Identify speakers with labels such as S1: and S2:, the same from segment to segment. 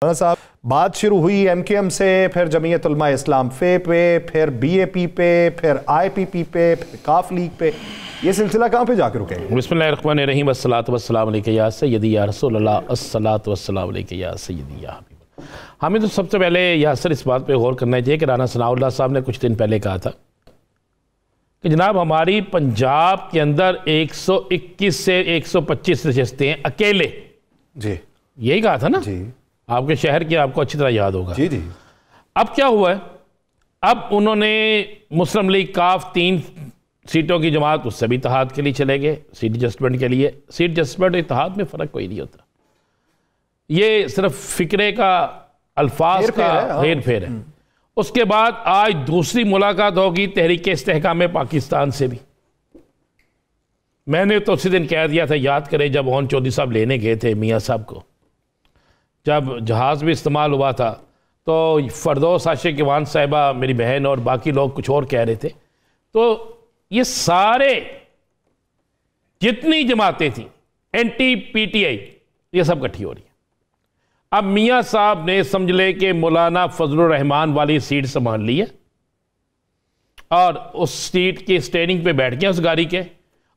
S1: साहब, बात शुरू हुई एमकेएम से, फिर जमीयत उलमा इस्लाम पे, फिर बीएपी पे, फिर आईपीपी पे, फिर काफ लीग पे। ये सिलसिला कहाँ पे जाकर रुके?
S2: बिस्मिल्लाहिर्रहमानिर्रहीम अस्सलातु वस्सलामु अलैका या सय्यदी या रसूलल्लाह अस्सलातु वस्सलामु अलैका या सय्यदी या हबीब। हमें तो सबसे पहले यासर इस बात पे गौर करना चाहिए कि राना सनाउल्लाह साहब ने कुछ दिन पहले कहा था कि जनाब हमारी पंजाब के अंदर 121 से 125 नशस्तें हैं अकेले।
S1: जी,
S2: यही कहा था ना
S1: जी,
S2: आपके शहर की, आपको अच्छी तरह याद होगा।
S1: जी जी।
S2: अब क्या हुआ है, अब उन्होंने मुस्लिम लीग काफ 3 सीटों की जमात, उससे भी इत्तेहाद के लिए चले गए सीट एडजस्टमेंट के लिए। सीट एडजस्टमेंट और इत्तेहाद में फ़र्क कोई नहीं होता, ये सिर्फ फिक्रे का, अल्फाज का हेर फेर है। उसके बाद आज दूसरी मुलाकात होगी तहरीक इस्तेहकाम पाकिस्तान से भी। मैंने तो उसी दिन कह दिया था, याद करें जब ओन चौधरी साहब लेने गए थे मियाँ साहब को, जब जहाज़ भी इस्तेमाल हुआ था तो फरदौस आशिक ईवान साहिबा मेरी बहन और बाकी लोग कुछ और कह रहे थे। तो ये सारे जितनी जमातें थी एंटी पीटीआई, ये सब इकट्ठी हो रही है। अब मियाँ साहब ने समझ ले कि मौलाना फजलुर रहमान वाली सीट संभाल ली है और उस सीट की स्टेयरिंग पे बैठ गए उस गाड़ी के।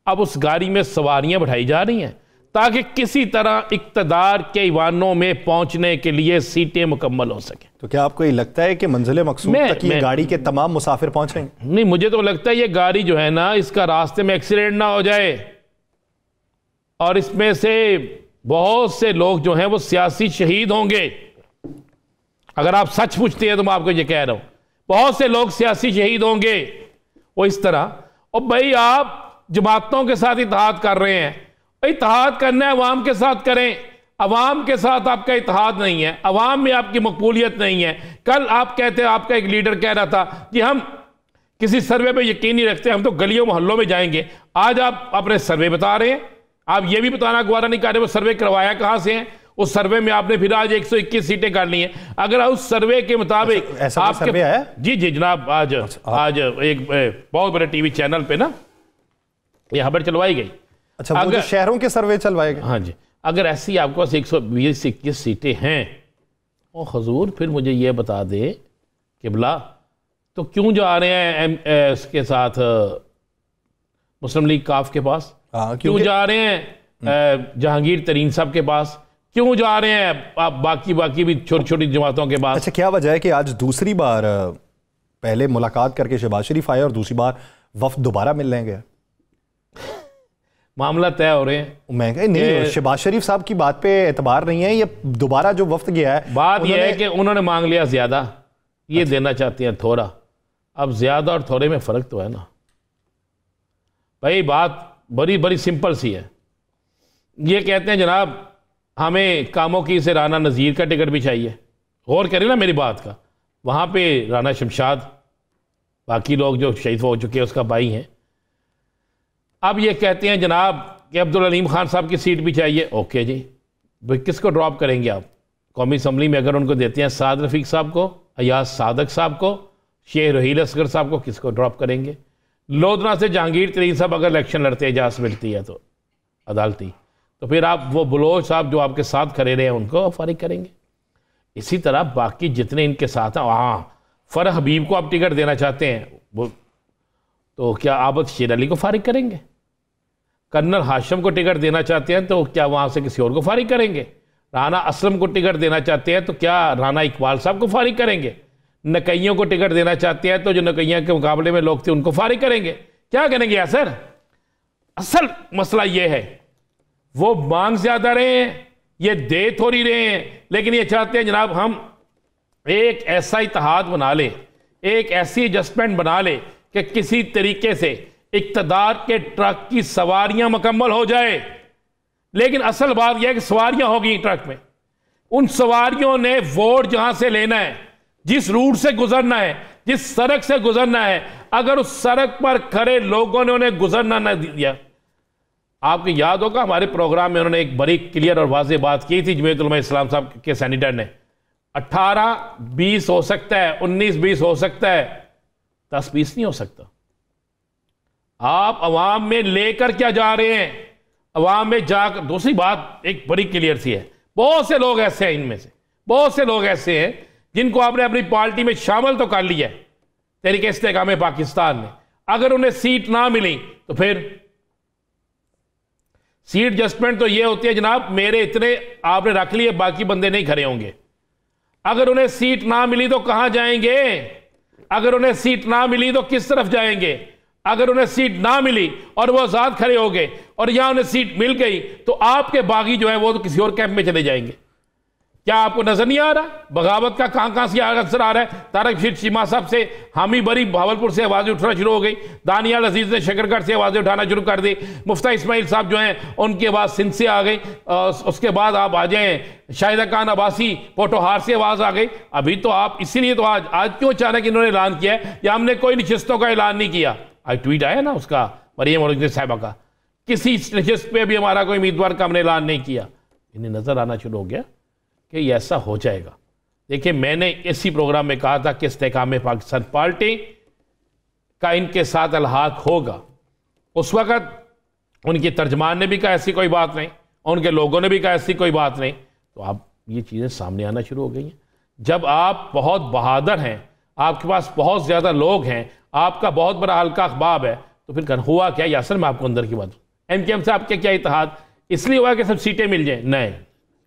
S2: अब उस गाड़ी में सवारियां बैठाई जा रही हैं ताकि किसी तरह इक्तदार के ईवानों में पहुंचने के लिए सीटें मुकम्मल हो सके।
S1: तो क्या आपको ये लगता है कि मंजिल मकसूद तक ये गाड़ी के तमाम मुसाफिर पहुंचेंगे?
S2: नहीं, मुझे तो लगता है ये गाड़ी जो है ना, इसका रास्ते में एक्सीडेंट ना हो जाए और इसमें से बहुत से लोग जो हैं वो सियासी शहीद होंगे। अगर आप सच पूछते हैं तो मैं आपको ये कह रहा हूं, बहुत से लोग सियासी शहीद होंगे वो इस तरह। और भाई आप जमातों के साथ इत्तेहाद कर रहे हैं, इत्तेहाद करना है अवाम के साथ करें। अवाम के साथ आपका इत्तेहाद नहीं है, अवाम में आपकी मकबूलियत नहीं है। कल आप कहते हैं, आपका एक लीडर कह रहा था कि हम किसी सर्वे पे यकीन नहीं रखते, हम तो गलियों मोहल्लों में जाएंगे। आज आप अपने सर्वे बता रहे हैं, आप ये भी बताना गवारा नहीं कर रहे वो सर्वे करवाया कहां से है। उस सर्वे में आपने फिर आज 121 सीटें कर ली हैं। अगर उस सर्वे के मुताबिक
S1: ऐसा सर्वे है? जी
S2: जी जनाब, आज एक बहुत बड़े टीवी चैनल पे ना ये खबर चलवाई गई।
S1: अच्छा, वो जो शहरों के सर्वे चलवाए गए?
S2: हाँ जी। अगर ऐसी आपके पास 120-121 सीटें हैं और हुजूर फिर मुझे ये बता दे किबला, तो क्यों जा रहे हैं इसके साथ मुस्लिम लीग काफ के पास? क्यों जा रहे हैं जहांगीर तरीन साहब के पास? क्यों जा रहे हैं आप बाकी भी छोटी छोटी जमातों के पास?
S1: अच्छा, क्या वजह है कि आज दूसरी बार, पहले मुलाकात करके शहबाज शरीफ आए और दूसरी बार वफ्द दोबारा मिल लेंगे?
S2: मामला तय हो रहे हैं।
S1: मैं नहीं, शहबाज शरीफ साहब की बात पे एतबार नहीं है, ये दोबारा जो वफ्द गया है,
S2: बात यह है कि उन्होंने मांग लिया ज्यादा, ये देना चाहते हैं थोड़ा। अब ज्यादा और थोड़े में फर्क तो है ना भाई। बात बड़ी बड़ी सिंपल सी है। ये कहते हैं जनाब हमें कामों की से राना नज़ीर का टिकट भी चाहिए। गौर करें ना मेरी बात का, वहाँ पे राना शमशाद, बाकी लोग जो शहीद हो चुके हैं उसका भाई हैं। अब ये कहते हैं जनाब कि अब्दुल अलीम खान साहब की सीट भी चाहिए। ओके जी, भाई किसको ड्रॉप करेंगे आप? कौमी असम्बली में अगर उनको देते हैं साद रफ़ीक साहब को, अयाज सादक साहब को, शेख रहील असगर साहब को, किसको ड्रॉप करेंगे? लोधना से जहांगीर तरीन साहब अगर इलेक्शन लड़ते इजाज़त मिलती है तो अदालती, तो फिर आप वो बलोच साहब जो आपके साथ खड़े रहे हैं उनको फारिग करेंगे। इसी तरह बाकी जितने इनके साथ हैं, हाँ फरह हबीब को आप टिकट देना चाहते हैं वो, तो क्या आबद शेर अली को फारिग करेंगे? कर्नल हाशिम को टिकट देना चाहते हैं तो क्या वहाँ से किसी और को फारिग करेंगे? राना असलम को टिकट देना चाहते हैं तो क्या राना इकबाल साहब को फारिग करेंगे? नकैयों को टिकट देना चाहते हैं तो जो नकैया के मुकाबले में लोग थे उनको फारिग करेंगे? क्या करेंगे यार सर? असल मसला ये है, वो मांग ज्यादा रहे हैं, ये दे थोड़ी रहे हैं, लेकिन ये चाहते हैं जनाब हम एक ऐसा इत्तेहाद बना ले, एक ऐसी एडजस्टमेंट बना ले कि किसी तरीके से इक्तदार के ट्रक की सवारियां मुकम्मल हो जाए। लेकिन असल बात यह है कि सवारियां होगी ट्रक में, उन सवारियों ने वोट जहां से लेना है, जिस रूट से गुजरना है, जिस सड़क से गुजरना है, अगर उस सड़क पर खड़े लोगों ने उन्हें गुजरना न दिया। आपको याद होगा हमारे प्रोग्राम में उन्होंने एक बड़ी क्लियर और वाज़ेह बात की थी, जमीयत उलमा इस्लाम साहब के सेनेटर ने, 18-20 हो सकता है, 19-20 हो सकता है, 10-20 नहीं हो सकता। आप अवाम में लेकर क्या जा रहे हैं? अवाम में जाकर, दूसरी बात एक बड़ी क्लियर सी है, बहुत से लोग ऐसे हैं, इनमें से बहुत से लोग ऐसे हैं जिनको आपने अपनी पार्टी में शामिल तो कर लिया है तहरीक इस्तेकाम पाकिस्तान ने, अगर उन्हें सीट ना मिली तो फिर सीट एडजस्टमेंट तो ये होती है जनाब, मेरे इतने आपने रख लिए, बाकी बंदे नहीं खड़े होंगे। अगर उन्हें सीट ना मिली तो कहां जाएंगे? अगर उन्हें सीट ना मिली तो किस तरफ जाएंगे? अगर उन्हें सीट ना मिली और वो आजाद खड़े हो गए और यहां उन्हें सीट मिल गई तो आपके बागी जो है वो तो किसी और कैंप में चले जाएंगे। क्या आपको नजर नहीं आ रहा बगावत का कहां से असर आ रहा है? तारक रशीद चीमा साहब से हामी बरी भावलपुर से आवाजें उठना शुरू हो गई, दानियाल अजीज ने शकरगढ़ से आवाजें उठाना शुरू कर दी, मुफ्ता इस्माइल साहब जो हैं उनकी आवाज सिंध से आ गई, उसके बाद आप आ जाएं शाहिदा खान अब्बासी पोटोहार से आवाज आ गई। अभी तो आप इसीलिए तो आज क्यों अचानक इन्होंने ऐलान किया है या हमने कोई नशिस्तों का ऐलान नहीं किया? आज ट्वीट आया ना उसका मरियम औरंगजेब साहिबा का, किसी नशिस्त पे भी हमारा कोई उम्मीदवार का हमने ऐलान नहीं किया। इन्हें नजर आना शुरू हो गया कि ये ऐसा हो जाएगा। देखिए मैंने इसी प्रोग्राम में कहा था कि इस्तेकाम पाकिस्तान पार्टी का इनके साथ अलहाक होगा। उस वक्त उनकी तर्जमान ने भी कहा ऐसी कोई बात नहीं, उनके लोगों ने भी कहा ऐसी कोई बात नहीं। तो अब ये चीज़ें सामने आना शुरू हो गई हैं। जब आप बहुत बहादुर हैं, आपके पास बहुत ज़्यादा लोग हैं, आपका बहुत बड़ा हल्का अखबाब है, तो फिर हुआ क्या यासर? मैं आपको अंदर की बात, MKM से आपके क्या इत्तेहाद इसलिए हुआ कि सब सीटें मिल जाएं? नहीं,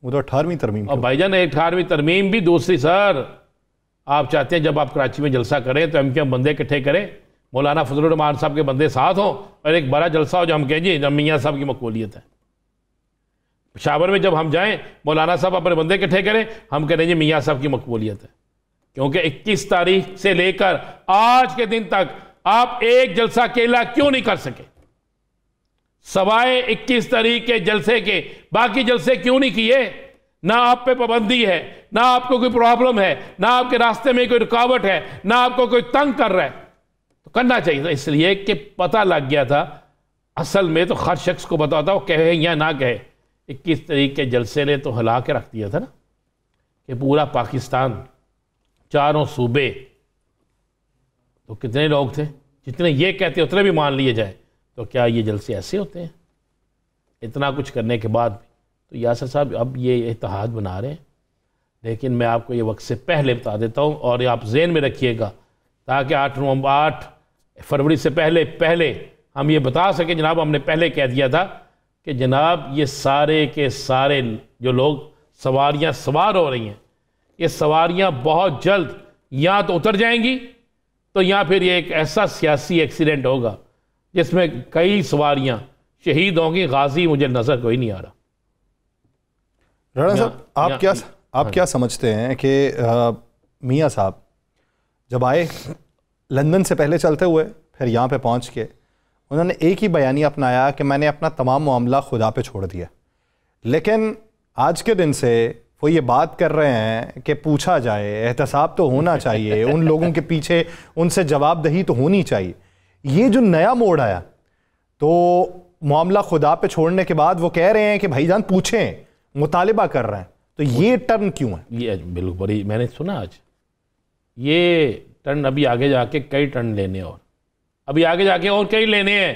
S1: वो तो 18वीं तरमीम।
S2: और भाईजान 18वीं तरमीम भी दूसरी सर, आप चाहते हैं जब आप कराची में जलसा करें तो MKM बंदे इकट्ठे करें, मौलाना फजलुर रहमान साहब के बंदे साथ हों और एक बड़ा जलसा हो जो हम कहें जी मियाँ साहब की मकबूलियत है। पेशावर में जब हम जाएं मौलाना साहब अपने बंदे इकट्ठे करें, हम कह रहे हैं जी मियाँ साहब की मकबूलियत है। क्योंकि 21 तारीख से लेकर आज के दिन तक आप एक जलसा अकेला क्यों नहीं कर सके? सवाए 21 तारीख के जलसे के बाकी जलसे क्यों नहीं किए? ना आप पे पाबंदी है, ना आपको कोई प्रॉब्लम है, ना आपके रास्ते में कोई रुकावट है, ना आपको कोई तंग कर रहा है, तो करना चाहिए था। इसलिए कि पता लग गया था, असल में तो हर शख्स को पता होता, वो कहे या ना कहे, 21 तारीख के जलसे ने तो हिला के रख दिया था ना कि पूरा पाकिस्तान, चारों सूबे, तो कितने लोग थे? जितने ये कहते उतने भी मान लिए जाए तो क्या ये जलसे ऐसे होते हैं? इतना कुछ करने के बाद भी तो यासर साहब अब ये इत्तेहाद बना रहे हैं। लेकिन मैं आपको ये वक्त से पहले बता देता हूँ और ये आप ज़हन में रखिएगा ताकि 8 फरवरी से पहले हम ये बता सकें। जनाब हमने पहले कह दिया था कि जनाब ये सारे के सारे जो लोग सवारियाँ सवार हो रही हैं, ये सवारियाँ बहुत जल्द या तो उतर जाएंगी तो या फिर ये एक ऐसा सियासी एक्सीडेंट होगा जिसमें कई सवारियां शहीद होंगी। गाजी मुझे नजर कोई नहीं आ रहा।
S1: राणा साहब आप क्या समझते हैं कि मियाँ साहब जब आए लंदन से पहले चलते हुए फिर यहाँ पे पहुँच के उन्होंने एक ही बयानी अपनाया कि मैंने अपना तमाम मामला खुदा पे छोड़ दिया, लेकिन आज के दिन से वो ये बात कर रहे हैं कि पूछा जाए, एहतसाब तो होना चाहिए, उन लोगों के पीछे उनसे जवाबदही तो होनी चाहिए। ये जो नया मोड़ आया तो मामला खुदा पे छोड़ने के बाद वो कह रहे हैं कि भाईजान पूछें, मुतालिबा कर रहे हैं, तो ये टर्न क्यों है?
S2: ये बिल्कुल बड़ी मैंने सुना आज ये टर्न अभी आगे जाके कई टर्न लेने और अभी आगे जाके और कई लेने हैं।